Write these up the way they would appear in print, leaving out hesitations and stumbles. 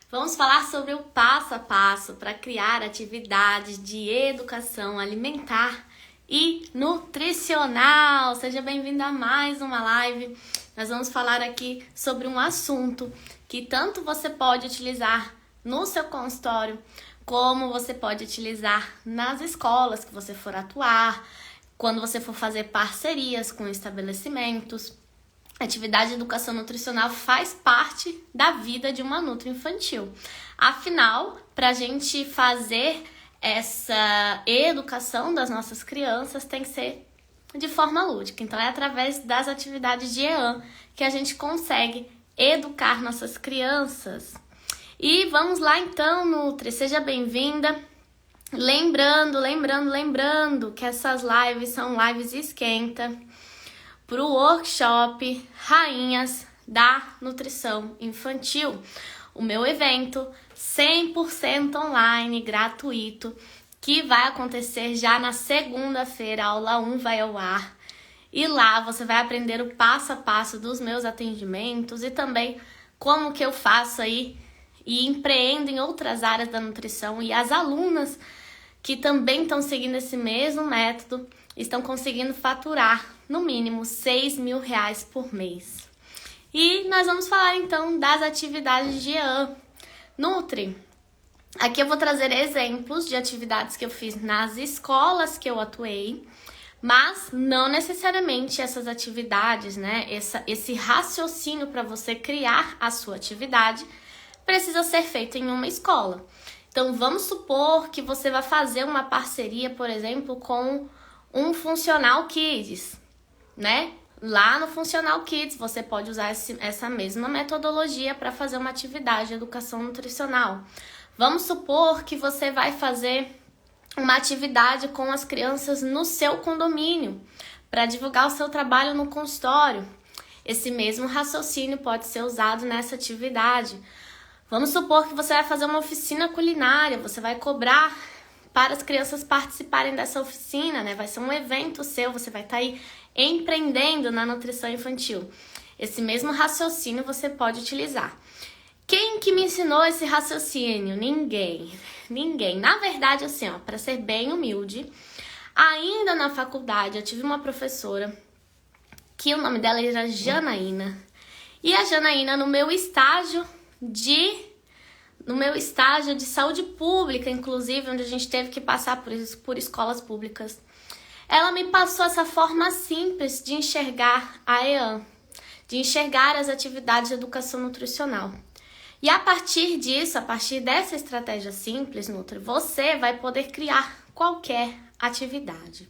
Vamos falar sobre o passo a passo para criar atividades de educação alimentar e nutricional. Seja bem-vindo a mais uma live. Nós vamos falar aqui sobre um assunto que tanto você pode utilizar no seu consultório, como você pode utilizar nas escolas que você for atuar, quando você for fazer parcerias com estabelecimentos. Atividade de educação nutricional faz parte da vida de uma nutri infantil. Afinal, para a gente fazer essa educação das nossas crianças tem que ser de forma lúdica. Então, é através das atividades de EAN que a gente consegue educar nossas crianças. E vamos lá então, Nutri, seja bem-vinda. Lembrando que essas lives são lives esquenta para o workshop Rainhas da Nutrição Infantil, o meu evento 100% online, gratuito, que vai acontecer já na segunda-feira. A aula 1 vai ao ar e lá você vai aprender o passo a passo dos meus atendimentos e também como que eu faço aí e empreendo em outras áreas da nutrição, e as alunas que também estão seguindo esse mesmo método estão conseguindo faturar no mínimo R$6.000 por mês. E nós vamos falar então das atividades de EAN. Nutri, aqui eu vou trazer exemplos de atividades que eu fiz nas escolas que eu atuei, mas não necessariamente essas atividades, né? Esse raciocínio para você criar a sua atividade precisa ser feito em uma escola. Então vamos supor que você vai fazer uma parceria, por exemplo, com um Funcional Kids, né? Lá no Funcional Kids você pode usar essa mesma metodologia para fazer uma atividade de educação nutricional. Vamos supor que você vai fazer uma atividade com as crianças no seu condomínio para divulgar o seu trabalho no consultório. Esse mesmo raciocínio pode ser usado nessa atividade. Vamos supor que você vai fazer uma oficina culinária, você vai cobrar para as crianças participarem dessa oficina, né? Vai ser um evento seu, você vai estar aí empreendendo na nutrição infantil. Esse mesmo raciocínio você pode utilizar. Quem que me ensinou esse raciocínio? Ninguém. Na verdade, assim, ó, para ser bem humilde, ainda na faculdade eu tive uma professora que o nome dela era Janaína. E a Janaína, no meu estágio de saúde pública, inclusive, onde a gente teve que passar por escolas públicas, ela me passou essa forma simples de enxergar a EAN, de enxergar as atividades de educação nutricional. E a partir disso, a partir dessa estratégia simples, Nutri, você vai poder criar qualquer atividade.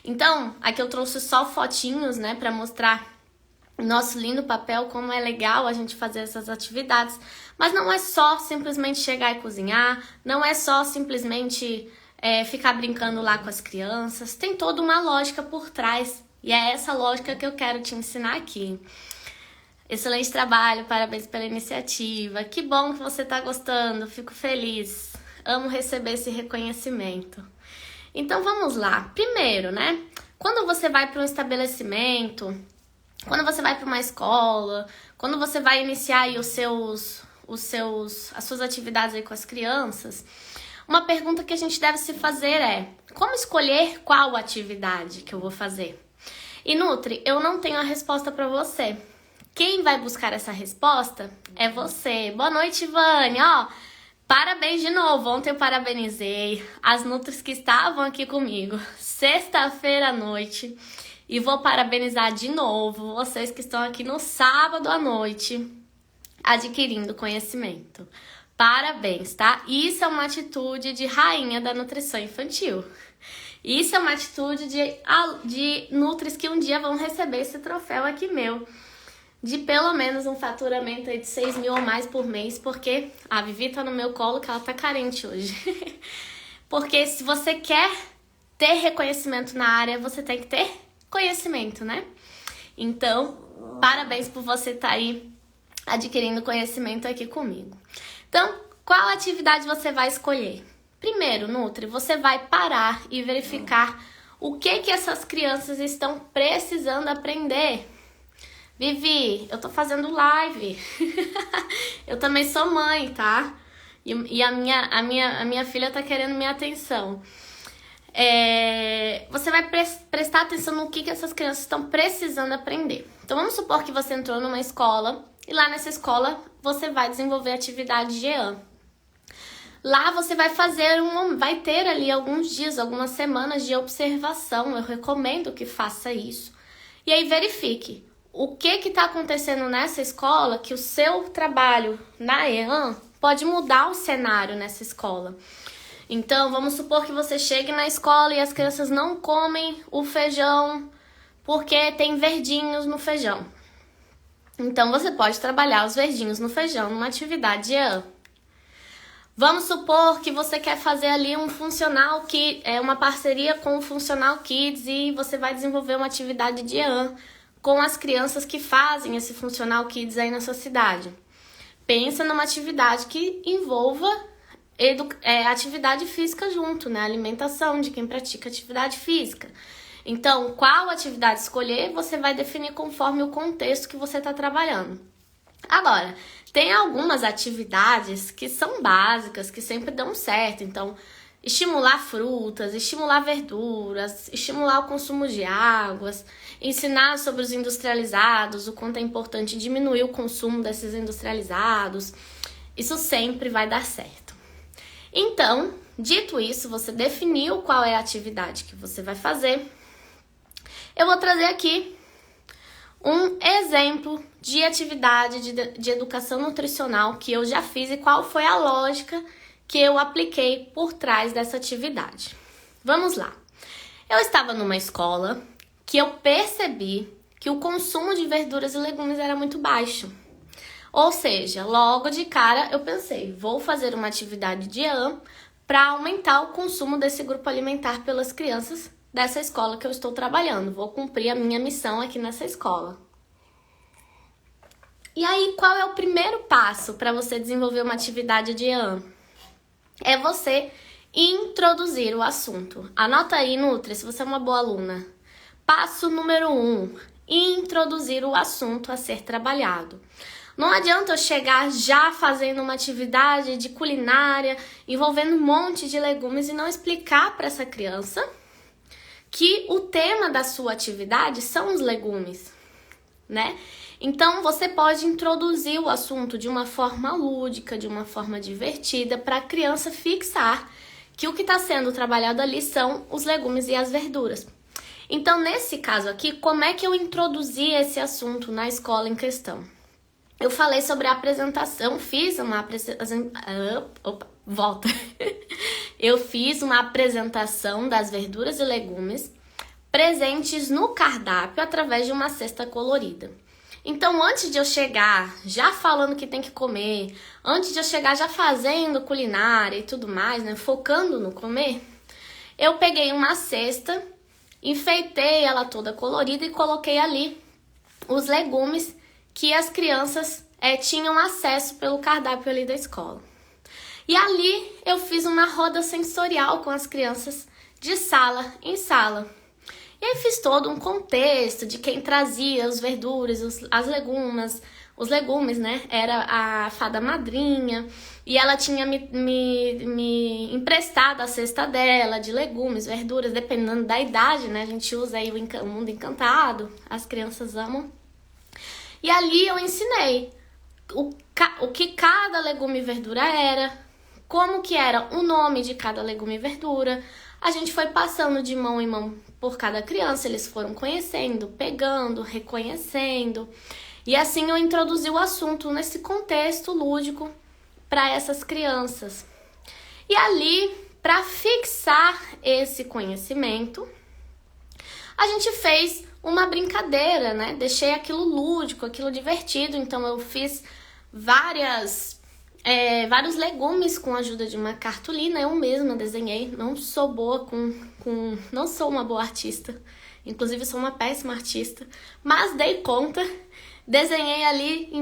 Então, aqui eu trouxe só fotinhos, né, para mostrar nosso lindo papel, como é legal a gente fazer essas atividades, mas não é só simplesmente chegar e cozinhar, não é só simplesmente ficar brincando lá com as crianças, tem toda uma lógica por trás, e é essa lógica que eu quero te ensinar aqui. Excelente trabalho, parabéns pela iniciativa, que bom que você está gostando, fico feliz, amo receber esse reconhecimento. Então vamos lá, primeiro, né, quando você vai para um estabelecimento, quando você vai para uma escola, quando você vai iniciar aí as suas atividades aí com as crianças, uma pergunta que a gente deve se fazer é: como escolher qual atividade que eu vou fazer? E Nutri, eu não tenho a resposta para você. Quem vai buscar essa resposta é você. Boa noite, Vânia. Ó, parabéns de novo. Ontem eu parabenizei as Nutris que estavam aqui comigo. Sexta-feira à noite. E vou parabenizar de novo vocês que estão aqui no sábado à noite adquirindo conhecimento. Parabéns, tá? Isso é uma atitude de rainha da nutrição infantil. Isso é uma atitude de Nutris que um dia vão receber esse troféu aqui meu, de pelo menos um faturamento aí de 6.000 ou mais por mês, porque a Vivi tá no meu colo que ela tá carente hoje. Porque se você quer ter reconhecimento na área, você tem que ter conhecimento, né? Então, parabéns por você estar aí adquirindo conhecimento aqui comigo. Então, qual atividade você vai escolher? Primeiro, Nutri, você vai parar e verificar o que essas crianças estão precisando aprender. Vivi, eu tô fazendo live. Eu também sou mãe, tá? E a minha filha tá querendo minha atenção. Você vai prestar atenção no que essas crianças estão precisando aprender. Então vamos supor que você entrou numa escola e lá nessa escola você vai desenvolver atividade GEAN. Lá você vai vai ter ali alguns dias, algumas semanas de observação. Eu recomendo que faça isso. E aí verifique o que está acontecendo nessa escola, que o seu trabalho na EAN pode mudar o cenário nessa escola. Então, vamos supor que você chegue na escola e as crianças não comem o feijão porque tem verdinhos no feijão. Então, você pode trabalhar os verdinhos no feijão numa atividade EAN. Vamos supor que você quer fazer ali um funcional que é uma parceria com o Funcional Kids e você vai desenvolver uma atividade de EAN com as crianças que fazem esse Funcional Kids aí na sua cidade. Pensa numa atividade que envolva atividade física junto, né? Alimentação de quem pratica atividade física. Então, qual atividade escolher, você vai definir conforme o contexto que você está trabalhando. Agora, tem algumas atividades que são básicas, que sempre dão certo. Então, estimular frutas, estimular verduras, estimular o consumo de águas, ensinar sobre os industrializados, o quanto é importante diminuir o consumo desses industrializados. Isso sempre vai dar certo. Então, dito isso, você definiu qual é a atividade que você vai fazer. Eu vou trazer aqui um exemplo de atividade de educação nutricional que eu já fiz e qual foi a lógica que eu apliquei por trás dessa atividade. Vamos lá. Eu estava numa escola que eu percebi que o consumo de verduras e legumes era muito baixo. Ou seja, logo de cara eu pensei, vou fazer uma atividade de EAN para aumentar o consumo desse grupo alimentar pelas crianças dessa escola que eu estou trabalhando. Vou cumprir a minha missão aqui nessa escola. E aí, qual é o primeiro passo para você desenvolver uma atividade de EAN? É você introduzir o assunto. Anota aí, Nutri, se você é uma boa aluna. Passo número 1, introduzir o assunto a ser trabalhado. Não adianta eu chegar já fazendo uma atividade de culinária, envolvendo um monte de legumes e não explicar para essa criança que o tema da sua atividade são os legumes, né? Então, você pode introduzir o assunto de uma forma lúdica, de uma forma divertida, para a criança fixar que o que está sendo trabalhado ali são os legumes e as verduras. Então, nesse caso aqui, como é que eu introduzi esse assunto na escola em questão? Eu falei sobre a apresentação, fiz uma apresentação... Eu fiz uma apresentação das verduras e legumes presentes no cardápio através de uma cesta colorida. Então, antes de eu chegar já falando que tem que comer, antes de eu chegar já fazendo culinária e tudo mais, né, focando no comer, eu peguei uma cesta, enfeitei ela toda colorida e coloquei ali os legumes que as crianças tinham acesso pelo cardápio ali da escola. E ali eu fiz uma roda sensorial com as crianças de sala em sala. E aí fiz todo um contexto de quem trazia as verduras, os legumes, né? Era a fada madrinha e ela tinha me emprestado a cesta dela de legumes, verduras, dependendo da idade, né? A gente usa aí o Mundo Encantado, as crianças amam. E ali eu ensinei o que cada legume e verdura era, como que era o nome de cada legume e verdura. A gente foi passando de mão em mão por cada criança, eles foram conhecendo, pegando, reconhecendo. E assim eu introduzi o assunto nesse contexto lúdico para essas crianças. E ali, para fixar esse conhecimento, a gente fez uma brincadeira, né? Deixei aquilo lúdico, aquilo divertido. Então eu fiz vários legumes com a ajuda de uma cartolina. Eu mesma desenhei. Não sou boa não sou uma boa artista. Inclusive sou uma péssima artista. Mas dei conta. Desenhei ali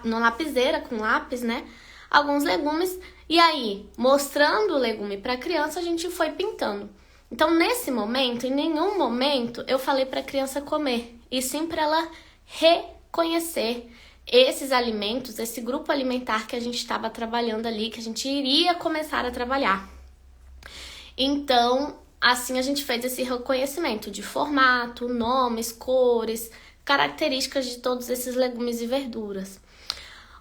na lapiseira, com lápis, né? Alguns legumes. E aí, mostrando o legume para a criança, a gente foi pintando. Então, nesse momento, em nenhum momento eu falei para a criança comer, e sim para ela reconhecer esses alimentos, esse grupo alimentar que a gente estava trabalhando ali, que a gente iria começar a trabalhar. Então, assim a gente fez esse reconhecimento de formato, nomes, cores, características de todos esses legumes e verduras.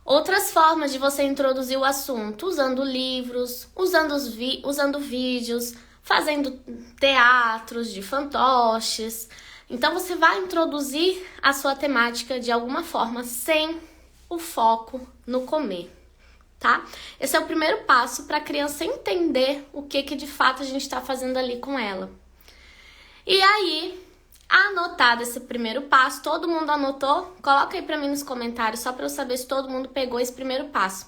Outras formas de você introduzir o assunto, usando livros, usando vídeos, fazendo teatros de fantoches. Então você vai introduzir a sua temática de alguma forma sem o foco no comer, tá? Esse é o primeiro passo para a criança entender o que de fato a gente está fazendo ali com ela. E aí, anotado esse primeiro passo, todo mundo anotou? Coloca aí para mim nos comentários, só para eu saber se todo mundo pegou esse primeiro passo.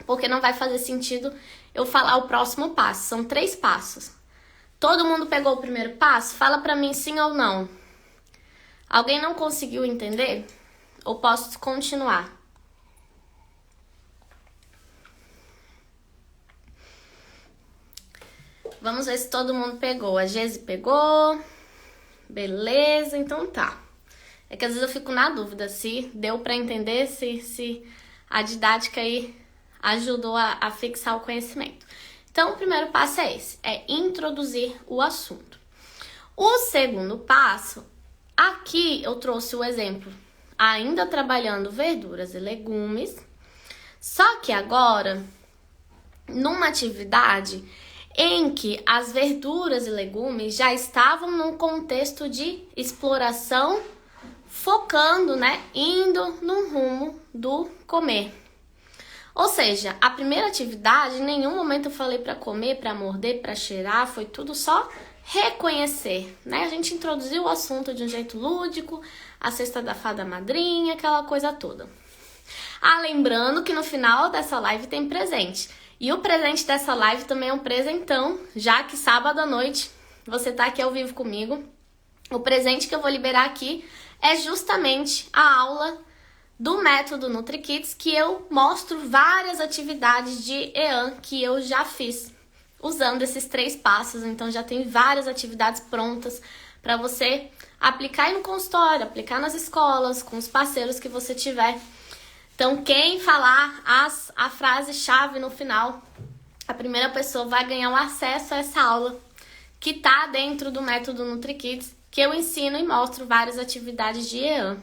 Porque não vai fazer sentido eu falar o próximo passo, são 3 passos. Todo mundo pegou o primeiro passo? Fala para mim sim ou não. Alguém não conseguiu entender? Ou posso continuar? Vamos ver se todo mundo pegou. A Gesi pegou. Beleza, então tá. É que às vezes eu fico na dúvida se deu para entender, se a didática aí ajudou a fixar o conhecimento. Então, o primeiro passo é esse, é introduzir o assunto. O segundo passo, aqui eu trouxe o exemplo, ainda trabalhando verduras e legumes, só que agora, numa atividade em que as verduras e legumes já estavam num contexto de exploração, focando, indo no rumo do comer. Ou seja, a primeira atividade, em nenhum momento eu falei para comer, para morder, para cheirar, foi tudo só reconhecer, A gente introduziu o assunto de um jeito lúdico, a cesta da fada madrinha, aquela coisa toda. Lembrando que no final dessa live tem presente. E o presente dessa live também é um presentão, já que sábado à noite você tá aqui ao vivo comigo. O presente que eu vou liberar aqui é justamente a aula do método NutriKids, que eu mostro várias atividades de EAN que eu já fiz, usando esses 3 passos. Então já tem várias atividades prontas para você aplicar aí no consultório, aplicar nas escolas, com os parceiros que você tiver. Então quem falar a frase-chave no final, a primeira pessoa vai ganhar o acesso a essa aula que tá dentro do método NutriKids, que eu ensino e mostro várias atividades de EAN.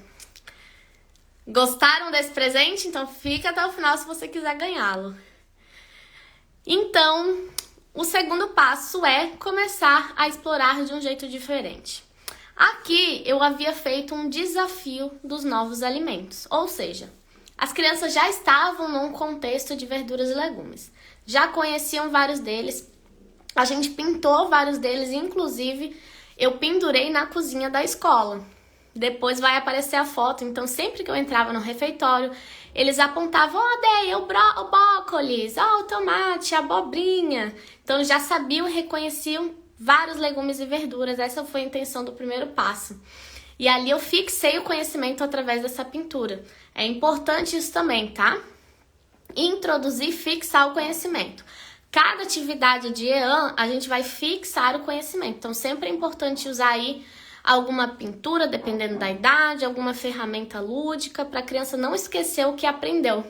Gostaram desse presente? Então fica até o final se você quiser ganhá-lo. Então, o segundo passo é começar a explorar de um jeito diferente. Aqui eu havia feito um desafio dos novos alimentos, ou seja, as crianças já estavam num contexto de verduras e legumes, já conheciam vários deles, a gente pintou vários deles, inclusive eu pendurei na cozinha da escola. Depois vai aparecer a foto, então sempre que eu entrava no refeitório, eles apontavam, Deia, o brócolis, o tomate, a abobrinha. Então já sabiam e reconheciam vários legumes e verduras, essa foi a intenção do primeiro passo. E ali eu fixei o conhecimento através dessa pintura. É importante isso também, tá? Introduzir e fixar o conhecimento. Cada atividade de EAN, a gente vai fixar o conhecimento. Então sempre é importante usar aí alguma pintura, dependendo da idade, alguma ferramenta lúdica, para a criança não esquecer o que aprendeu.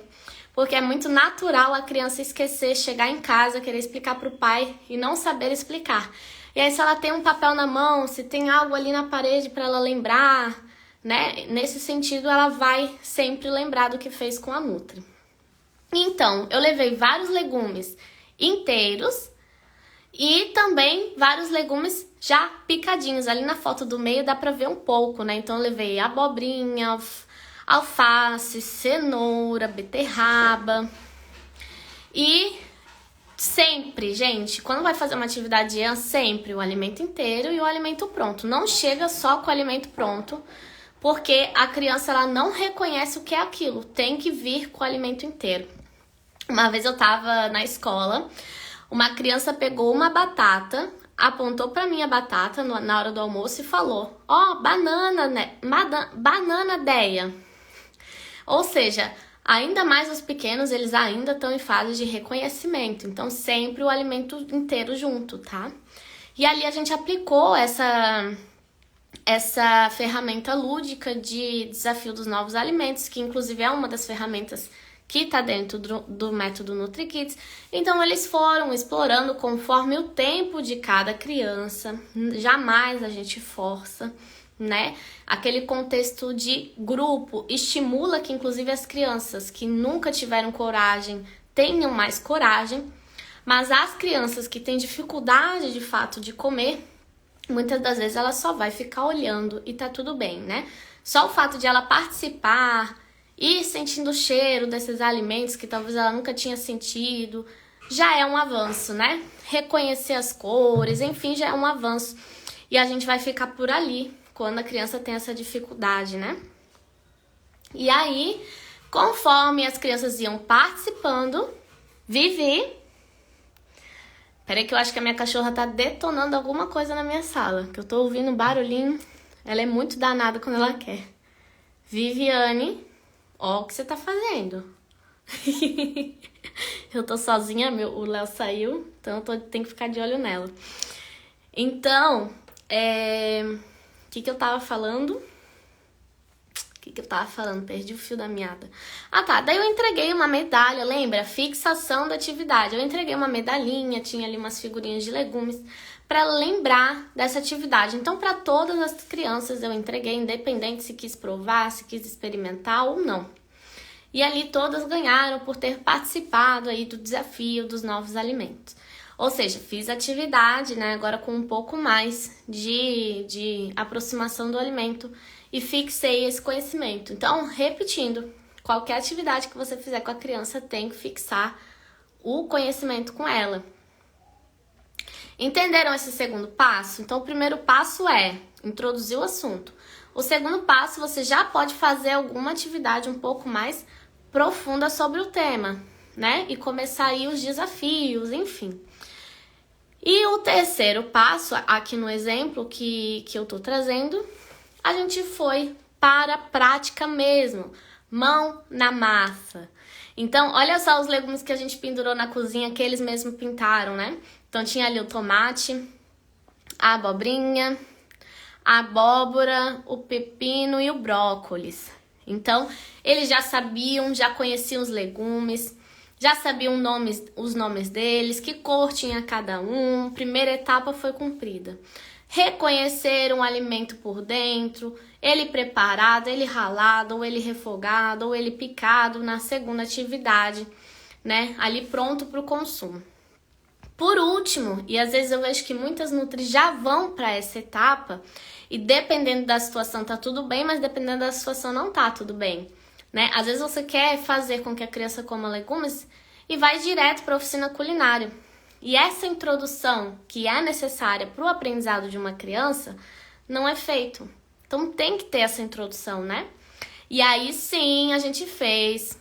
Porque é muito natural a criança esquecer, chegar em casa, querer explicar para o pai e não saber explicar. E aí se ela tem um papel na mão, se tem algo ali na parede para ela lembrar, Nesse sentido, ela vai sempre lembrar do que fez com a Nutri. Então, eu levei vários legumes inteiros e também vários legumes já picadinhos. Ali na foto do meio dá pra ver um pouco, Então eu levei abobrinha, alface, cenoura, beterraba. E sempre, gente, quando vai fazer uma atividade EAN, sempre o alimento inteiro e o alimento pronto. Não chega só com o alimento pronto, porque a criança ela não reconhece o que é aquilo. Tem que vir com o alimento inteiro. Uma vez eu tava na escola, uma criança pegou uma batata, apontou pra mim a batata na hora do almoço e falou: banana, banana, Deia. Ou seja, ainda mais os pequenos, eles ainda estão em fase de reconhecimento. Então, sempre o alimento inteiro junto, tá? E ali a gente aplicou essa ferramenta lúdica de desafio dos novos alimentos, que inclusive é uma das ferramentas que está dentro do método NutriKids. Então eles foram explorando conforme o tempo de cada criança, jamais a gente força, né? Aquele contexto de grupo estimula que inclusive as crianças que nunca tiveram coragem tenham mais coragem, mas as crianças que têm dificuldade de fato de comer, muitas das vezes ela só vai ficar olhando e tá tudo bem, né? Só o fato de ela participar e sentindo o cheiro desses alimentos que talvez ela nunca tinha sentido, já é um avanço, né? Reconhecer as cores, enfim, já é um avanço. E a gente vai ficar por ali quando a criança tem essa dificuldade, né? E aí, conforme as crianças iam participando, Vivi... Peraí que eu acho que a minha cachorra tá detonando alguma coisa na minha sala, que eu tô ouvindo um barulhinho. Ela é muito danada quando ela quer. Viviane, ó o que você tá fazendo. Eu tô sozinha, o Léo saiu, então eu tenho que ficar de olho nela. Então, o que eu tava falando? Perdi o fio da meada. Ah, tá. Daí eu entreguei uma medalha, lembra? Fixação da atividade. Eu entreguei uma medalhinha, tinha ali umas figurinhas de legumes para lembrar dessa atividade. Então, para todas as crianças eu entreguei, independente se quis provar, se quis experimentar ou não. E ali todas ganharam por ter participado aí do desafio dos novos alimentos. Ou seja, fiz atividade, né? Agora com um pouco mais de aproximação do alimento e fixei esse conhecimento. Então, repetindo, qualquer atividade que você fizer com a criança tem que fixar o conhecimento com ela. Entenderam esse segundo passo? Então, o primeiro passo é introduzir o assunto. O segundo passo, você já pode fazer alguma atividade um pouco mais profunda sobre o tema, né? E começar aí os desafios, enfim. E o terceiro passo, aqui no exemplo que eu tô trazendo, a gente foi para a prática mesmo, mão na massa. Então, olha só os legumes que a gente pendurou na cozinha, que eles mesmos pintaram, né? Então, tinha ali o tomate, a abobrinha, a abóbora, o pepino e o brócolis. Então, eles já sabiam, já conheciam os legumes, já sabiam os nomes deles, que cor tinha cada um. Primeira etapa foi cumprida. Reconhecer um alimento por dentro, ele preparado, ele ralado, ou ele refogado, ou ele picado na segunda atividade, né? Ali pronto para o consumo. Por último, e às vezes eu vejo que muitas nutris já vão para essa etapa, e dependendo da situação tá tudo bem, mas dependendo da situação não tá tudo bem, né? Às vezes você quer fazer com que a criança coma legumes e vai direto para a oficina culinária. E essa introdução que é necessária para o aprendizado de uma criança não é feito. Então tem que ter essa introdução, né? E aí sim a gente fez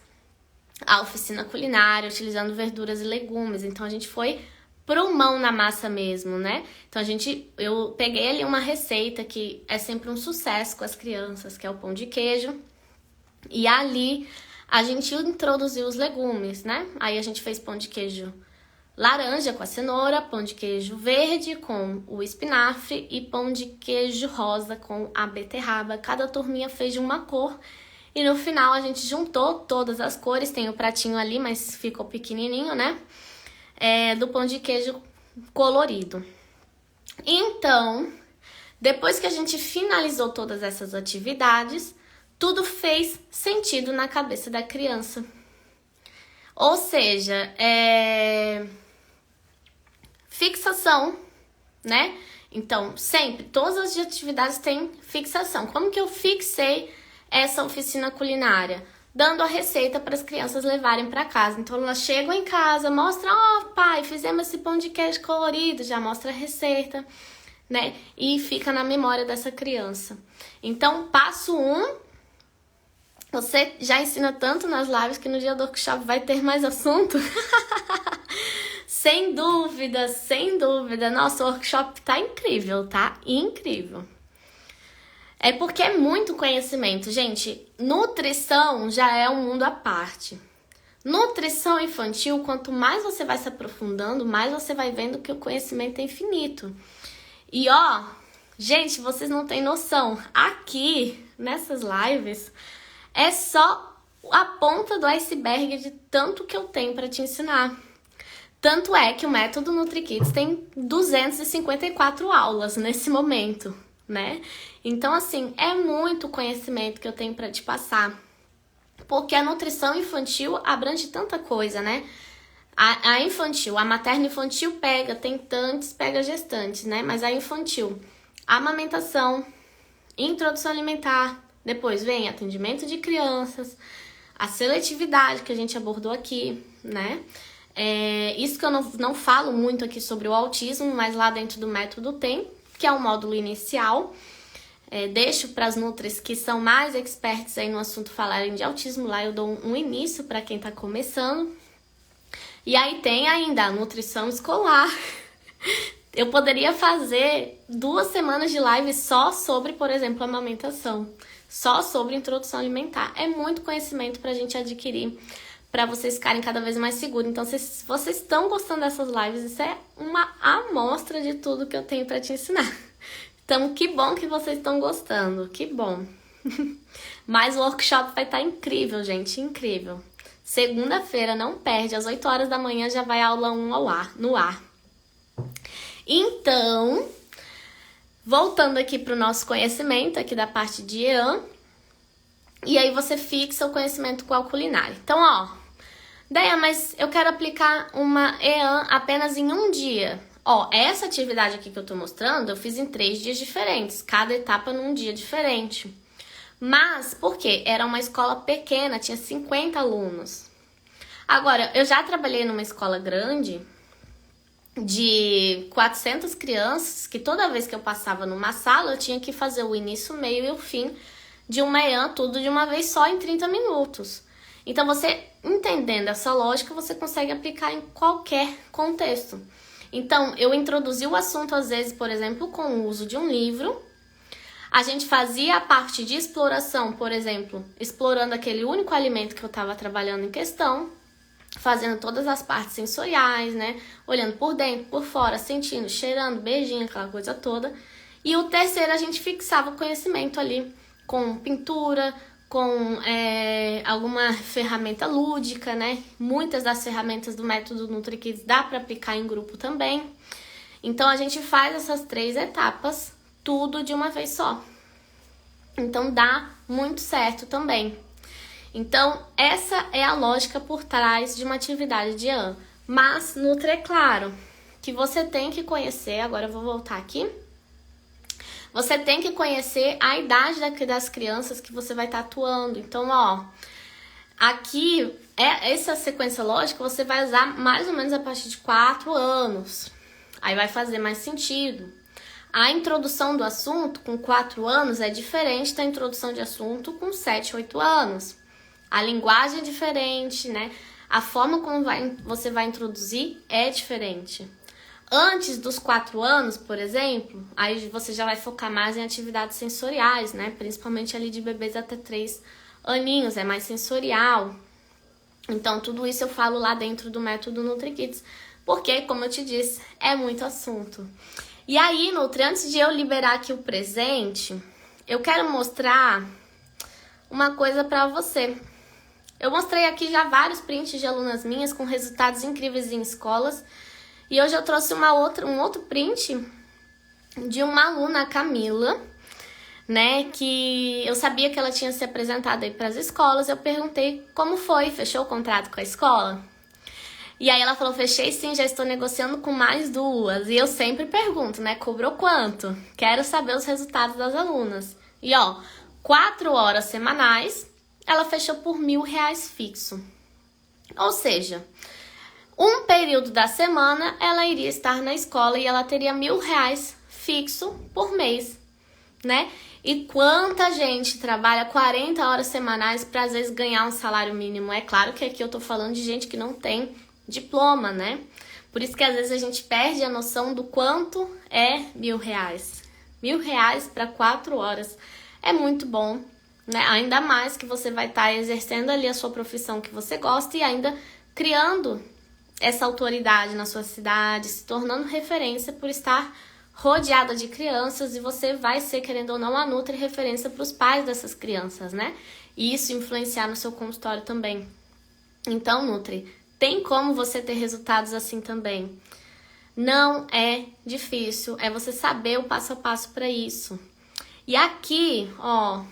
a oficina culinária utilizando verduras e legumes. Então a gente foi pro mão na massa mesmo, né? Então eu peguei ali uma receita que é sempre um sucesso com as crianças, que é o pão de queijo. E ali a gente introduziu os legumes, né? Aí a gente fez pão de queijo laranja com a cenoura, pão de queijo verde com o espinafre e pão de queijo rosa com a beterraba. Cada turminha fez de uma cor e no final a gente juntou todas as cores. Tem o pratinho ali, mas ficou pequenininho, né? Do pão de queijo colorido. Então, depois que a gente finalizou todas essas atividades, tudo fez sentido na cabeça da criança. Ou seja, fixação, né? Então, sempre, todas as atividades têm fixação. Como que eu fixei essa oficina culinária? Dando a receita para as crianças levarem para casa. Então, elas chegam em casa, mostram, pai, fizemos esse pão de queijo colorido, já mostra a receita, né? E fica na memória dessa criança. Então, passo 1, você já ensina tanto nas lives que no dia do workshop vai ter mais assunto. Sem dúvida, sem dúvida. Nosso workshop tá incrível, tá? Incrível. É porque é muito conhecimento, gente. Nutrição já é um mundo à parte. Nutrição infantil, quanto mais você vai se aprofundando, mais você vai vendo que o conhecimento é infinito. E ó, gente, vocês não têm noção. Aqui, nessas lives, é só a ponta do iceberg de tanto que eu tenho para te ensinar. Tanto é que o método NutriKids tem 254 aulas nesse momento, né? Então, assim, é muito conhecimento que eu tenho para te passar. Porque a nutrição infantil abrange tanta coisa, né? A infantil, a materna infantil pega tentantes, pega gestantes, né? Mas a infantil, amamentação, introdução alimentar, depois vem atendimento de crianças, a seletividade que a gente abordou aqui, né? Isso que eu não falo muito aqui sobre o autismo, mas lá dentro do método tem, que é o módulo inicial. Deixo para as nutris que são mais experts aí no assunto falarem de autismo, lá eu dou um início para quem está começando. E aí tem ainda a nutrição escolar. Eu poderia fazer 2 semanas de live só sobre, por exemplo, amamentação, só sobre introdução alimentar. É muito conhecimento para a gente adquirir, para vocês ficarem cada vez mais seguros. Então, se vocês estão gostando dessas lives, isso é uma amostra de tudo que eu tenho para te ensinar. Então, que bom que vocês estão gostando, que bom. Mas o workshop vai estar incrível, gente, incrível. Segunda-feira, não perde, às 8 horas da manhã já vai a aula 1 no ar. Então, voltando aqui para o nosso conhecimento, aqui da parte de EAN, e aí você fixa o conhecimento com a culinária. Então, ó, Deia, mas eu quero aplicar uma EAN apenas em um dia. Ó, essa atividade aqui que eu tô mostrando, eu fiz em 3 dias diferentes, cada etapa num dia diferente. Mas, por quê? Era uma escola pequena, tinha 50 alunos. Agora, eu já trabalhei numa escola grande, de 400 crianças, que toda vez que eu passava numa sala, eu tinha que fazer o início, o meio e o fim de uma EAN, tudo de uma vez só em 30 minutos. Então, você entendendo essa lógica, você consegue aplicar em qualquer contexto. Então, eu introduzi o assunto, às vezes, por exemplo, com o uso de um livro. A gente fazia a parte de exploração, por exemplo, explorando aquele único alimento que eu estava trabalhando em questão, fazendo todas as partes sensoriais, né? Olhando por dentro, por fora, sentindo, cheirando, beijinho, aquela coisa toda. E o terceiro, a gente fixava o conhecimento ali com pintura, com alguma ferramenta lúdica, né? Muitas das ferramentas do método NutriKids dá para aplicar em grupo também. Então, a gente faz essas 3 etapas, tudo de uma vez só. Então, dá muito certo também. Então, essa é a lógica por trás de uma atividade de EAN. Mas, Nutri, é claro que você tem que conhecer, agora eu vou voltar aqui. Você tem que conhecer a idade das crianças que você vai estar atuando. Então, ó, aqui, essa sequência lógica você vai usar mais ou menos a partir de 4 anos. Aí vai fazer mais sentido. A introdução do assunto com 4 anos é diferente da introdução de assunto com 7, 8 anos. A linguagem é diferente, né? A forma como você vai introduzir é diferente. Antes dos 4 anos, por exemplo, aí você já vai focar mais em atividades sensoriais, né? Principalmente ali de bebês até 3 aninhos, é mais sensorial. Então, tudo isso eu falo lá dentro do método NutriKids, porque, como eu te disse, é muito assunto. E aí, Nutri, antes de eu liberar aqui o presente, eu quero mostrar uma coisa pra você. Eu mostrei aqui já vários prints de alunas minhas com resultados incríveis em escolas. E hoje eu trouxe um outro print de uma aluna, a Camila, né? Que eu sabia que ela tinha se apresentado aí para as escolas. Eu perguntei como foi, fechou o contrato com a escola? E aí ela falou, fechei sim, já estou negociando com mais 2. E eu sempre pergunto, né? Cobrou quanto? Quero saber os resultados das alunas. E ó, 4 horas semanais, ela fechou por R$1.000 fixo. Ou seja, um período da semana ela iria estar na escola e ela teria R$1.000 fixo por mês, né? E quanta gente trabalha 40 horas semanais para às vezes ganhar um salário mínimo? É claro que aqui eu tô falando de gente que não tem diploma, né? Por isso que às vezes a gente perde a noção do quanto é R$1.000. R$1.000 para 4 horas é muito bom, né? Ainda mais que você vai estar exercendo ali a sua profissão que você gosta e ainda criando essa autoridade na sua cidade, se tornando referência por estar rodeada de crianças, e você vai ser, querendo ou não, a Nutri referência para os pais dessas crianças, né? E isso influenciar no seu consultório também. Então, Nutri, tem como você ter resultados assim também. Não é difícil, é você saber o passo a passo para isso. E aqui, ó,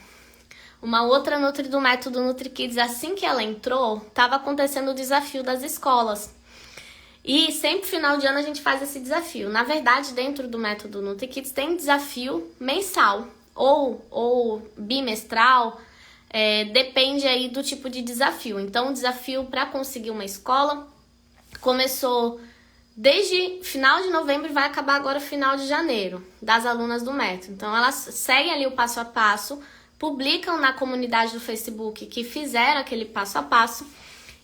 uma outra Nutri do método NutriKids, assim que ela entrou, estava acontecendo o desafio das escolas. E sempre final de ano a gente faz esse desafio. Na verdade, dentro do método NutriKids tem desafio mensal ou bimestral, depende aí do tipo de desafio. Então, o desafio para conseguir uma escola começou desde final de novembro e vai acabar agora final de janeiro, das alunas do método. Então, elas seguem ali o passo a passo, publicam na comunidade do Facebook que fizeram aquele passo a passo,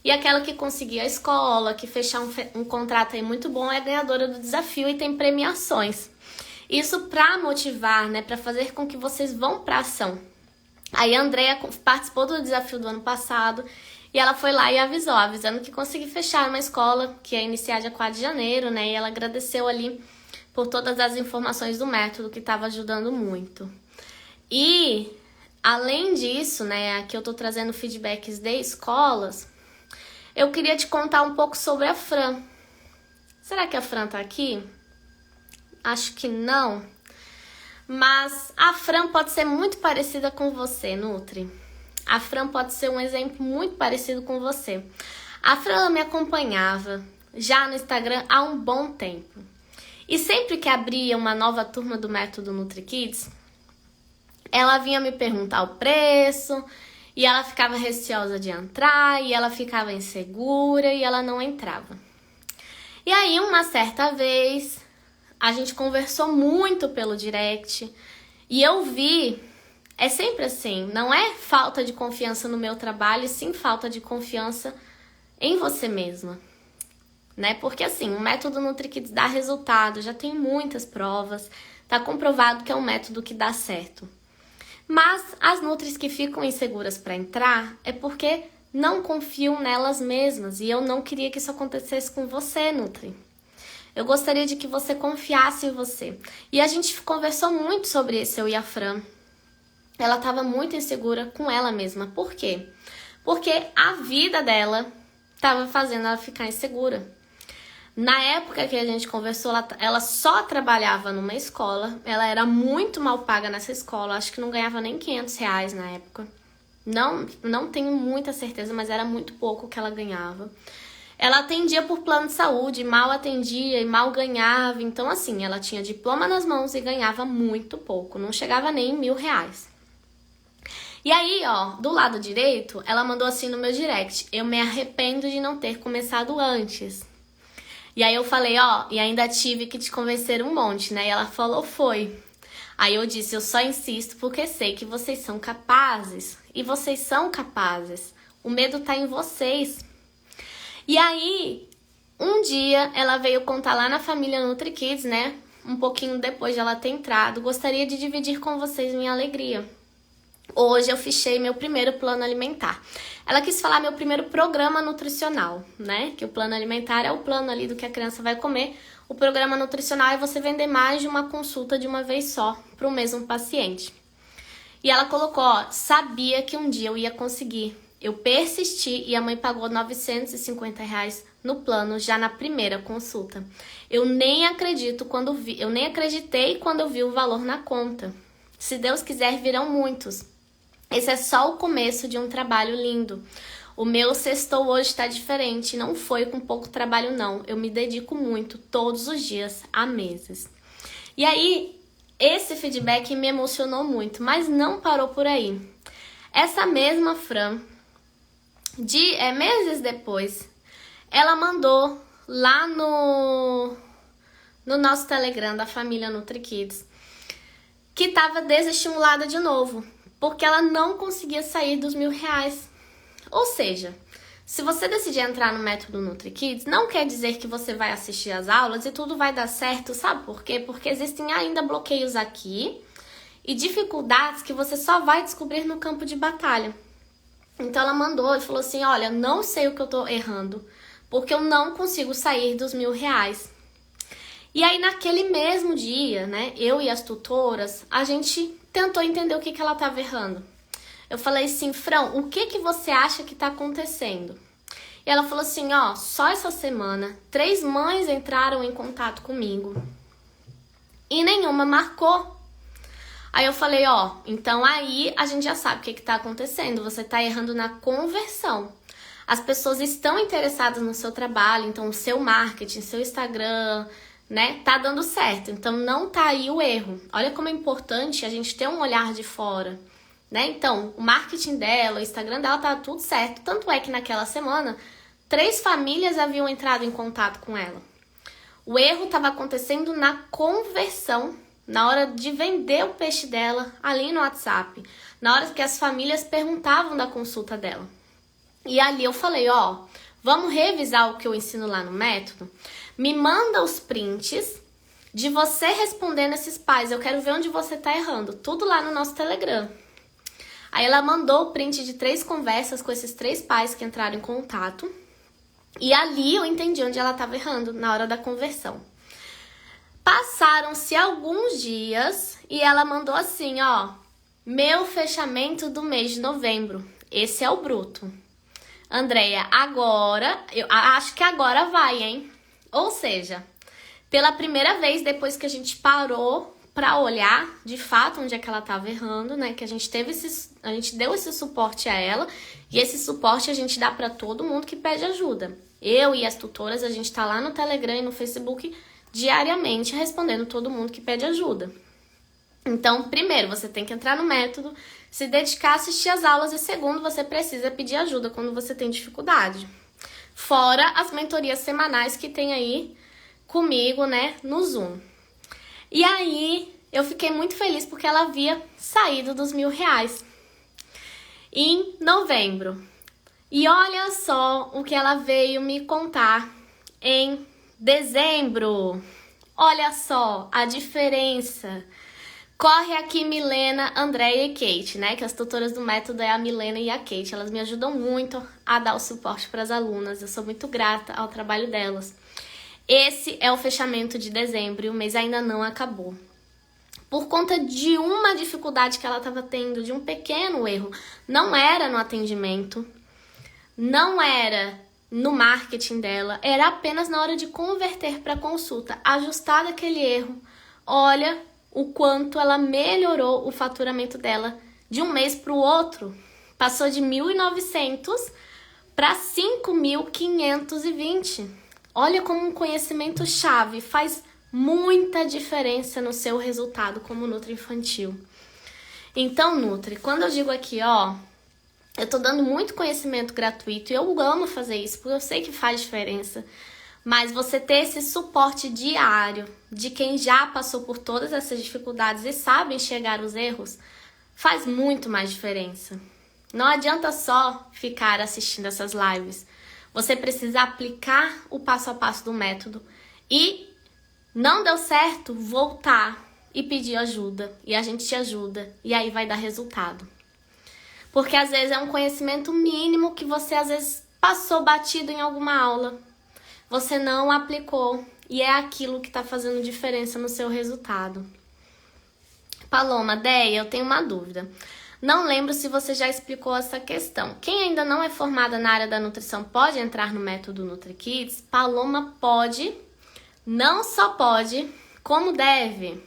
e aquela que conseguir a escola, que fechar um contrato aí muito bom, é ganhadora do desafio e tem premiações. Isso para motivar, né, para fazer com que vocês vão para ação. Aí a Andrea participou do desafio do ano passado e ela foi lá e avisando que consegui fechar uma escola que ia iniciar dia 4 de janeiro, né, e ela agradeceu ali por todas as informações do método, que estava ajudando muito. E além disso, né, aqui eu tô trazendo feedbacks de escolas. Eu queria te contar um pouco sobre a Fran. Será que a Fran tá aqui? Acho que não. Mas a Fran pode ser muito parecida com você, Nutri. A Fran pode ser um exemplo muito parecido com você. A Fran me acompanhava já no Instagram há um bom tempo. E sempre que abria uma nova turma do método NutriKids, ela vinha me perguntar o preço, e ela ficava receosa de entrar, e ela ficava insegura, e ela não entrava. E aí, uma certa vez, a gente conversou muito pelo direct, e eu vi, é sempre assim, não é falta de confiança no meu trabalho, e sim falta de confiança em você mesma, né? Porque assim, o método NutriKids dá resultado, já tem muitas provas, tá comprovado que é um método que dá certo. Mas as Nutris que ficam inseguras para entrar é porque não confiam nelas mesmas. E eu não queria que isso acontecesse com você, Nutri. Eu gostaria de que você confiasse em você. E a gente conversou muito sobre isso, eu e a Fran. Ela estava muito insegura com ela mesma. Por quê? Porque a vida dela estava fazendo ela ficar insegura. Na época que a gente conversou, ela só trabalhava numa escola, ela era muito mal paga nessa escola, acho que não ganhava nem R$500 na época. Não tenho muita certeza, mas era muito pouco que ela ganhava. Ela atendia por plano de saúde, mal atendia e mal ganhava, então assim, ela tinha diploma nas mãos e ganhava muito pouco, não chegava nem em R$1.000. E aí, ó, do lado direito, ela mandou assim no meu direct: eu me arrependo de não ter começado antes. E aí eu falei, ó, e ainda tive que te convencer um monte, né? E ela falou, foi. Aí eu disse, eu só insisto porque sei que vocês são capazes. E vocês são capazes. O medo tá em vocês. E aí, um dia, ela veio contar lá na família NutriKids, né? Um pouquinho depois de ela ter entrado. Gostaria de dividir com vocês minha alegria. Hoje eu fechei meu primeiro plano alimentar. Ela quis falar meu primeiro programa nutricional, né? Que o plano alimentar é o plano ali do que a criança vai comer. O programa nutricional é você vender mais de uma consulta de uma vez só para o mesmo paciente. E ela colocou, ó, sabia que um dia eu ia conseguir. Eu persisti e a mãe pagou R$950 no plano já na primeira consulta. Eu nem acreditei quando eu vi o valor na conta. Se Deus quiser, virão muitos. Esse é só o começo de um trabalho lindo. O meu sextou hoje está diferente. Não foi com pouco trabalho, não. Eu me dedico muito, todos os dias, há meses. E aí, esse feedback me emocionou muito, mas não parou por aí. Essa mesma Fran, meses depois, ela mandou lá no nosso Telegram da família NutriKids que estava desestimulada de novo, porque ela não conseguia sair dos R$1.000. Ou seja, se você decidir entrar no método NutriKids, não quer dizer que você vai assistir às aulas e tudo vai dar certo, sabe por quê? Porque existem ainda bloqueios aqui e dificuldades que você só vai descobrir no campo de batalha. Então ela mandou e falou assim, olha, não sei o que eu tô errando, porque eu não consigo sair dos R$1.000. E aí naquele mesmo dia, né, eu e as tutoras, a gente tentou entender o que ela estava errando. Eu falei assim, Fran, o que você acha que está acontecendo? E ela falou assim, ó, só essa semana 3 mães entraram em contato comigo e nenhuma marcou. Aí eu falei, ó, então aí a gente já sabe o que está acontecendo, você está errando na conversão. As pessoas estão interessadas no seu trabalho, então o seu marketing, seu Instagram, né, tá dando certo. Então não tá aí o erro. Olha como é importante a gente ter um olhar de fora, né? Então, o marketing dela, o Instagram dela tá tudo certo. Tanto é que naquela semana, 3 famílias haviam entrado em contato com ela. O erro estava acontecendo na conversão, na hora de vender o peixe dela ali no WhatsApp, na hora que as famílias perguntavam da consulta dela. E ali eu falei, ó, vamos revisar o que eu ensino lá no método? Me manda os prints de você respondendo esses pais, eu quero ver onde você tá errando, tudo lá no nosso Telegram. Aí ela mandou o print de 3 conversas com esses 3 pais que entraram em contato, e ali eu entendi onde ela estava errando, na hora da conversão. Passaram-se alguns dias e ela mandou assim, ó, meu fechamento do mês de novembro, esse é o bruto. Andréia, agora, eu acho que agora vai, hein? Ou seja, pela primeira vez depois que a gente parou para olhar de fato onde é que ela estava errando, né? Que a gente deu esse suporte a ela, e esse suporte a gente dá para todo mundo que pede ajuda. Eu e as tutoras, a gente tá lá no Telegram e no Facebook diariamente respondendo todo mundo que pede ajuda. Então, primeiro, você tem que entrar no método, se dedicar a assistir as aulas, e segundo, você precisa pedir ajuda quando você tem dificuldade. Fora as mentorias semanais que tem aí comigo, né, no Zoom. E aí, eu fiquei muito feliz porque ela havia saído dos R$1.000 em novembro. E olha só o que ela veio me contar em dezembro. Olha só a diferença. Corre aqui Milena, Andréia e Kate, né? Que as tutoras do método é a Milena e a Kate. Elas me ajudam muito a dar o suporte para as alunas. Eu sou muito grata ao trabalho delas. Esse é o fechamento de dezembro e o mês ainda não acabou. Por conta de uma dificuldade que ela estava tendo, de um pequeno erro. Não era no atendimento, não era no marketing dela, era apenas na hora de converter para consulta, ajustar aquele erro. Olha o quanto ela melhorou o faturamento dela de um mês para o outro. Passou de 1.900 para 5.520. Olha como um conhecimento chave faz muita diferença no seu resultado como Nutri infantil. Então, Nutri, quando eu digo aqui, ó, eu tô dando muito conhecimento gratuito e eu amo fazer isso, porque eu sei que faz diferença. Mas você ter esse suporte diário de quem já passou por todas essas dificuldades e sabe enxergar os erros, faz muito mais diferença. Não adianta só ficar assistindo essas lives. Você precisa aplicar o passo a passo do método e não deu certo, voltar e pedir ajuda. E a gente te ajuda e aí vai dar resultado. Porque às vezes é um conhecimento mínimo que você às vezes passou batido em alguma aula. Você não aplicou e é aquilo que está fazendo diferença no seu resultado. Paloma, Déia, eu tenho uma dúvida. Não lembro se você já explicou essa questão. Quem ainda não é formada na área da nutrição pode entrar no método NutriKids? Paloma, pode. Não só pode, como deve.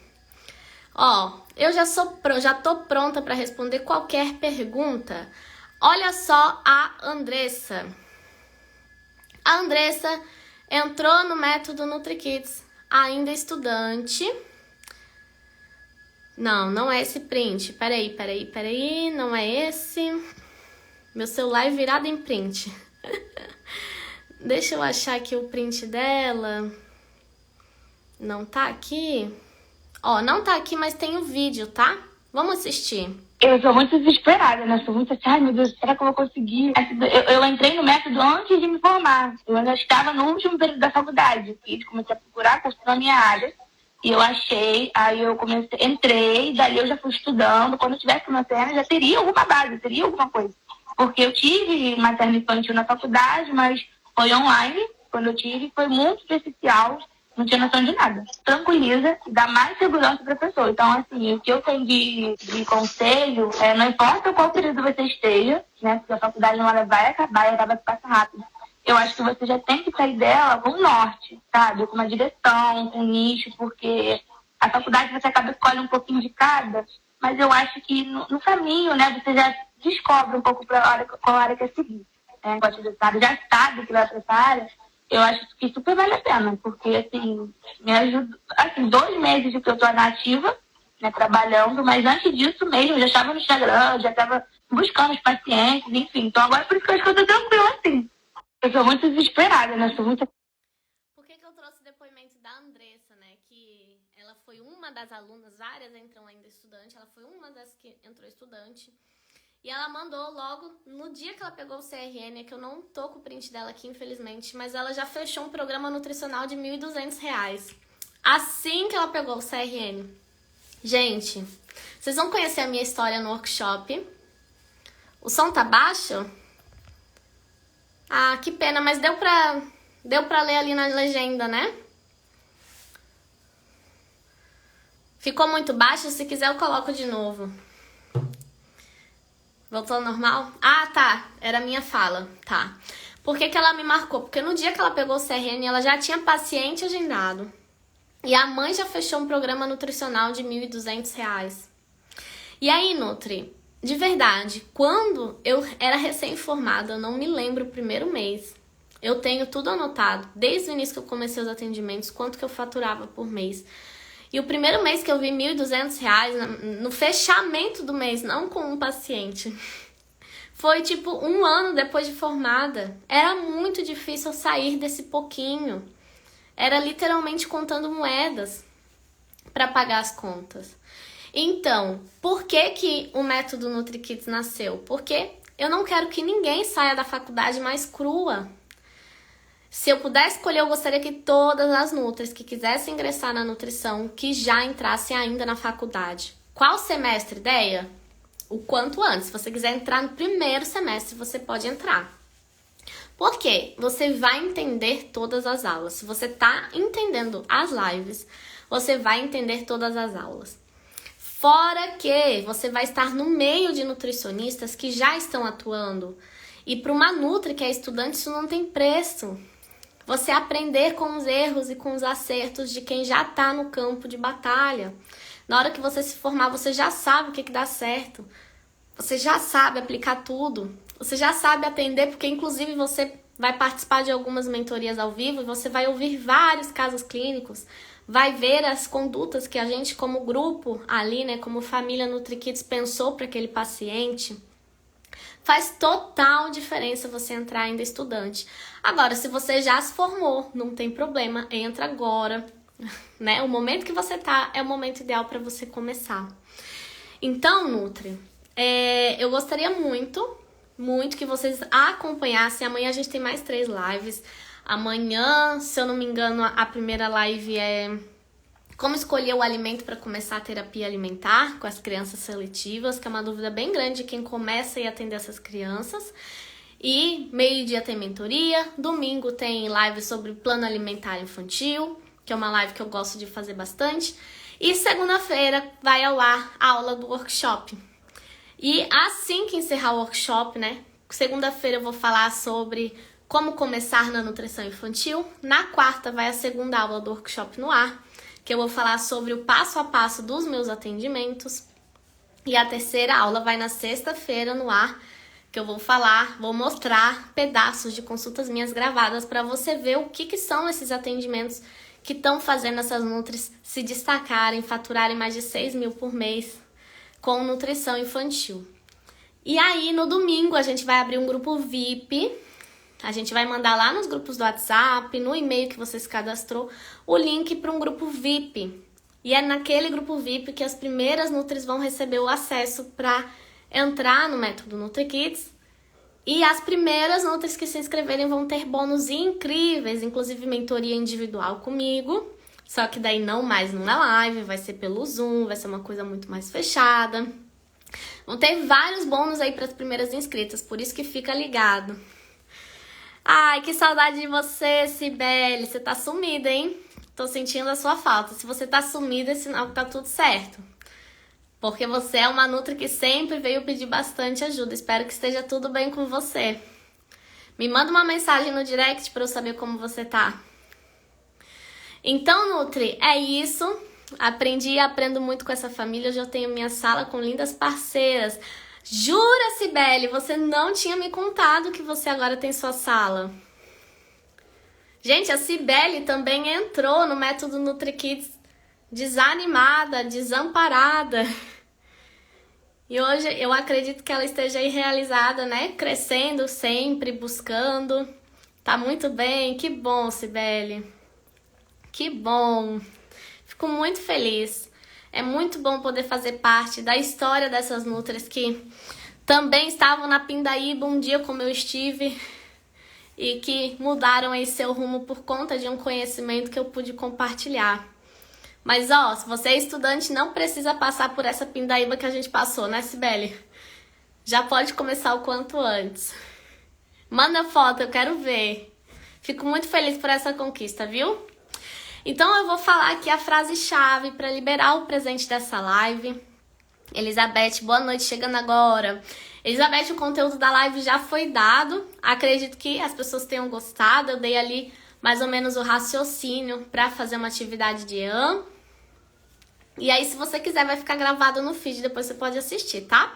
Ó, eu já tô pronta para responder qualquer pergunta. Olha só a Andressa. A Andressa entrou no método NutriKids, ainda estudante. Não é esse print. Peraí, não é esse. Meu celular é virado em print. Deixa eu achar aqui o print dela. Não tá aqui? Ó, não tá aqui, mas tem o vídeo, tá? Vamos assistir. Eu sou muito desesperada, né? Sou muito assim, ai meu Deus, será que eu vou conseguir? Eu entrei no método antes de me formar. Eu ainda estava no último período da faculdade. E comecei a procurar curso na minha área. E eu achei, aí eu comecei, entrei, dali eu já fui estudando. Quando eu tivesse materna, já teria alguma base, teria alguma coisa. Porque eu tive materno infantil na faculdade, mas foi online. Quando eu tive, foi muito superficial, não tinha noção de nada. Tranquiliza, dá mais segurança para a pessoa. Então, assim, o que eu tenho de conselho é, não importa qual período você esteja, né? Porque a faculdade uma hora vai acabar e acaba que passa rápido. Eu acho que você já tem que sair dela com um norte, sabe? Com uma direção, com um nicho, porque a faculdade você acaba escolhendo um pouquinho de cada, mas eu acho que no caminho, né, você já descobre um pouco qual área quer seguir. Né? Já sabe que vai para essa área, eu acho que super vale a pena, porque, assim, me ajuda, assim, 2 meses de que eu tô nativa, né, trabalhando, mas antes disso mesmo, eu já estava no Instagram, já estava buscando os pacientes, enfim. Então agora por isso que eu acho que eu tô tranquila, assim. Eu sou muito desesperada, né? Sou muito... Por que eu trouxe o depoimento da Andressa, né? Que ela foi uma das alunas, várias entram ainda estudante, ela foi uma das que entrou estudante. E ela mandou logo, no dia que ela pegou o CRN, que eu não tô com o print dela aqui, infelizmente, mas ela já fechou um programa nutricional de R$ 1.200. Assim que ela pegou o CRN. Gente, vocês vão conhecer a minha história no workshop. O som tá baixo? Ah, que pena, mas deu pra ler ali na legenda, né? Ficou muito baixo? Se quiser eu coloco de novo. Voltou ao normal? Ah, tá. Era a minha fala. Tá. Por que ela me marcou? Porque no dia que ela pegou o CRN, ela já tinha paciente agendado. E a mãe já fechou um programa nutricional de R$ 1.200. E aí, Nutri, de verdade, quando eu era recém-formada, eu não me lembro o primeiro mês. Eu tenho tudo anotado, desde o início que eu comecei os atendimentos, quanto que eu faturava por mês. E o primeiro mês que eu vi R$ 1.200, no fechamento do mês, não com um paciente, foi tipo 1 ano depois de formada. Era muito difícil eu sair desse pouquinho. Era literalmente contando moedas para pagar as contas. Então, por que o método NutriKids nasceu? Porque eu não quero que ninguém saia da faculdade mais crua. Se eu pudesse escolher, eu gostaria que todas as nutris que quisessem ingressar na nutrição, que já entrassem ainda na faculdade. Qual semestre, ideia? O quanto antes. Se você quiser entrar no primeiro semestre, você pode entrar. Por quê? Você vai entender todas as aulas. Se você está entendendo as lives, você vai entender todas as aulas. Fora que você vai estar no meio de nutricionistas que já estão atuando. E para uma nutri que é estudante, isso não tem preço. Você aprender com os erros e com os acertos de quem já está no campo de batalha. Na hora que você se formar, você já sabe o que dá certo. Você já sabe aplicar tudo. Você já sabe atender, porque inclusive você vai participar de algumas mentorias ao vivo e você vai ouvir vários casos clínicos. Vai ver as condutas que a gente, como grupo ali, né, como família NutriKids, pensou para aquele paciente. Faz total diferença você entrar ainda estudante. Agora, se você já se formou, não tem problema, entra agora, né? O momento que você tá é o momento ideal para você começar. Então, Nutri, eu gostaria muito que vocês acompanhassem. Amanhã a gente tem mais 3 lives. Amanhã, se eu não me engano, a primeira live é como escolher o alimento para começar a terapia alimentar com as crianças seletivas, que é uma dúvida bem grande de quem começa a ir atender essas crianças. E meio-dia tem mentoria, domingo tem live sobre plano alimentar infantil, que é uma live que eu gosto de fazer bastante. E segunda-feira vai ao ar a aula do workshop. E assim que encerrar o workshop, né? Segunda-feira eu vou falar sobre como começar na nutrição infantil. Na quarta vai a segunda aula do workshop no ar, que eu vou falar sobre o passo a passo dos meus atendimentos. E a terceira aula vai na sexta-feira no ar, que eu vou mostrar pedaços de consultas minhas gravadas para você ver o que são esses atendimentos que estão fazendo essas nutris se destacarem, faturarem mais de 6 mil por mês com nutrição infantil. E aí, no domingo, a gente vai abrir um grupo VIP. A gente vai mandar lá nos grupos do WhatsApp, no e-mail que você se cadastrou, o link para um grupo VIP. E é naquele grupo VIP que as primeiras nutris vão receber o acesso para entrar no método NutriKids. E as primeiras nutris que se inscreverem vão ter bônus incríveis, inclusive mentoria individual comigo, Só que daí não mais numa live, vai ser pelo Zoom, vai ser uma coisa muito mais fechada. Vão ter vários bônus aí para as primeiras inscritas, por isso que fica ligado. Ai, que saudade de você, Cibele. Você tá sumida, hein? Tô sentindo a sua falta. Se você tá sumida, é sinal que tá tudo certo. Porque você é uma Nutri que sempre veio pedir bastante ajuda. Espero que esteja tudo bem com você. Me manda uma mensagem no direct para eu saber como você tá. Então, Nutri, é isso. Aprendi e aprendo muito com essa família. Hoje eu tenho minha sala com lindas parceiras. Jura, Cibele? Você não tinha me contado que você agora tem sua sala. Gente, a Cibele também entrou no método NutriKids desanimada, desamparada. E hoje eu acredito que ela esteja aí realizada, né? Crescendo sempre, buscando. Tá muito bem. Que bom, Cibele. Que bom. Fico muito feliz. É muito bom poder fazer parte da história dessas Nutris que também estavam na Pindaíba um dia como eu estive e que mudaram aí seu rumo por conta de um conhecimento que eu pude compartilhar. Mas ó, se você é estudante, não precisa passar por essa Pindaíba que a gente passou, né, Cibele? Já pode começar o quanto antes. Manda foto, eu quero ver. Fico muito feliz por essa conquista, viu? Então eu vou falar aqui a frase-chave para liberar o presente dessa live. Elizabeth, boa noite, chegando agora. Elizabeth, o conteúdo da live já foi dado. Acredito que as pessoas tenham gostado. Eu dei ali mais ou menos o raciocínio para fazer uma atividade de EAN. E aí, se você quiser, vai ficar gravado no feed, depois você pode assistir, tá?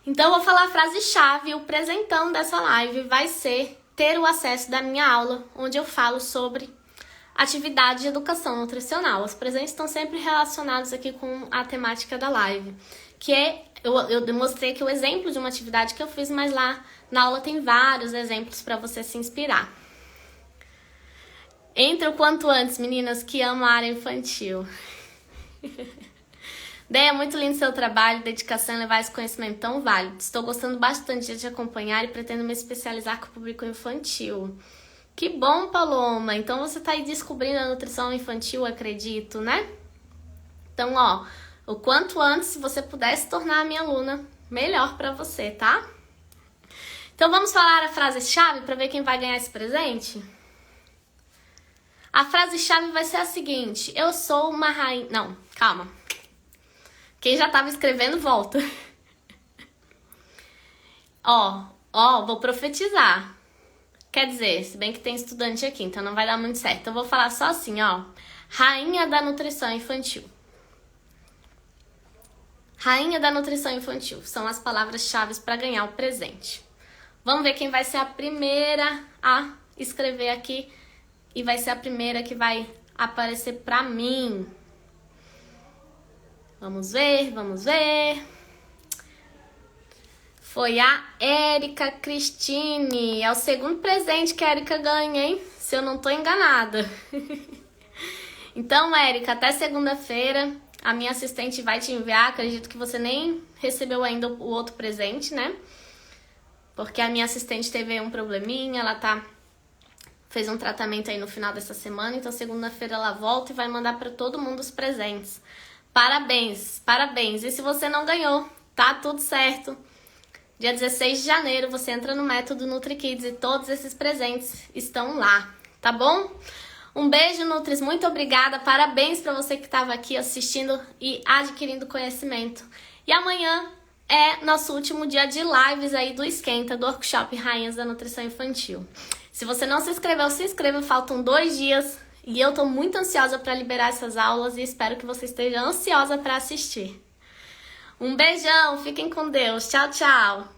Então eu vou falar a frase-chave. O presentão dessa live vai ser ter o acesso da minha aula, onde eu falo sobre atividade de educação nutricional. Os presentes estão sempre relacionados aqui com a temática da live, que é, eu demonstrei aqui o exemplo de uma atividade que eu fiz, mas lá na aula tem vários exemplos para você se inspirar. Entre o quanto antes, meninas que amam a área infantil. Deia, muito lindo seu trabalho, dedicação em levar esse conhecimento tão válido. Estou gostando bastante de te acompanhar e pretendo me especializar com o público infantil. Que bom, Paloma! Então você tá aí descobrindo a nutrição infantil, acredito, né? Então, ó, o quanto antes, se você puder se tornar a minha aluna, melhor pra você, tá? Então vamos falar a frase-chave pra ver quem vai ganhar esse presente? A frase-chave vai ser a seguinte: eu sou uma rainha... Não, calma. Quem já tava escrevendo, volta. Ó, vou profetizar. Quer dizer, se bem que tem estudante aqui, então não vai dar muito certo. Eu vou falar só assim, ó. Rainha da nutrição infantil. Rainha da nutrição infantil. São as palavras-chave para ganhar o presente. Vamos ver quem vai ser a primeira a escrever aqui. E vai ser a primeira que vai aparecer pra mim. Vamos ver, vamos ver. Foi a Érica Cristine. É o segundo presente que a Érica ganha, hein? Se eu não tô enganada. Então, Érica, até segunda-feira a minha assistente vai te enviar. Acredito que você nem recebeu ainda o outro presente, né? Porque a minha assistente teve um probleminha, ela fez um tratamento aí no final dessa semana. Então, segunda-feira ela volta e vai mandar para todo mundo os presentes. Parabéns, parabéns. E se você não ganhou, tá tudo certo. Dia 16 de janeiro você entra no método NutriKids e todos esses presentes estão lá, tá bom? Um beijo, Nutris, muito obrigada, parabéns para você que estava aqui assistindo e adquirindo conhecimento. E amanhã é nosso último dia de lives aí do Esquenta, do Workshop Rainhas da Nutrição Infantil. Se você não se inscreveu, se inscreva, faltam 2 dias e eu tô muito ansiosa para liberar essas aulas e espero que você esteja ansiosa para assistir. Um beijão, fiquem com Deus. Tchau, tchau.